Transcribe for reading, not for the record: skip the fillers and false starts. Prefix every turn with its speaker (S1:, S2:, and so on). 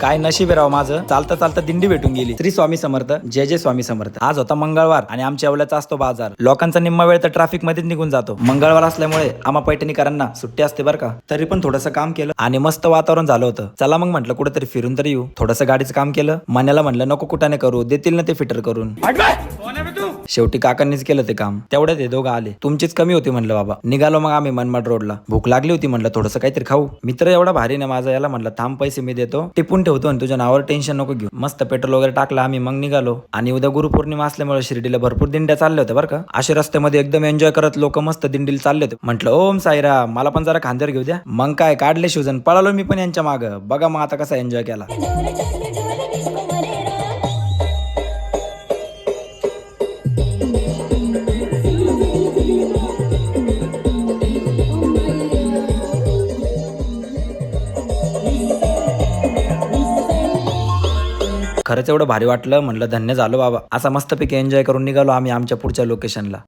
S1: काय नशीब आहे राव माझं, चालता चालता दिंडी भेटून गेली. श्री स्वामी समर्थ, जय जय स्वामी समर्थ. आज होता मंगळवार आणि आमच्या येवल्याचा असतो बाजार. लोकांचा निम्मा वेळ तर ट्रॅफिक मध्येच निघून जातो. मंगळवार असल्यामुळे आम्हा पैठणीकरांना सुट्टी असते बरं का. तरी पण थोडंसं काम केलं आणि मस्त वातावरण झालं होतं. चला मग म्हटलं कुठेतरी फिरून तरी येऊ. थोडंसं गाडीचं काम केलं. मण्याला म्हटलं नको कुठाने करू, देतील ना ते फिटर करून. शेवटी काकांनीच केलं ते काम. तेवढ्यात हे दोघं आले. तुमचीच कमी होती म्हणलं बाबा. निघालो मग आम्ही मनमाड रोडला. भूक लागली होती म्हणलं थोडंसं काहीतरी खाऊ. मित्र एवढा भारी ना माझा, याला म्हणलं थांब पैसे मी देतो, टिपून ठेवतो आणि तुझ्या नावावर टेन्शन नको घेऊ. मस्त पेट्रोल वगैरे टाकलं आम्ही, मग निघालो. आणि उद्या गुरुपौर्णिमा असल्यामुळे शिर्डीला भरपूर दिंड्या चालल्या होत्या बरं का. अशा रस्त्यामध्ये एकदम एन्जॉय करत लोक मस्त दिंडीला चालले होते. म्हटलं ओम साईराम, मला पण जरा खांद्यावर घेऊ द्या. मग काय काढले शिवजन, पळालो मी पण यांच्या मागं. बघा मग आता कसा एन्जॉय केला. खरंच एवढं भारी वाटलं, म्हणलं धन्य झालो बाबा. असा मस्तपैकी एन्जॉय करून निघालो आम्ही आमच्या पुढच्या लोकेशनला.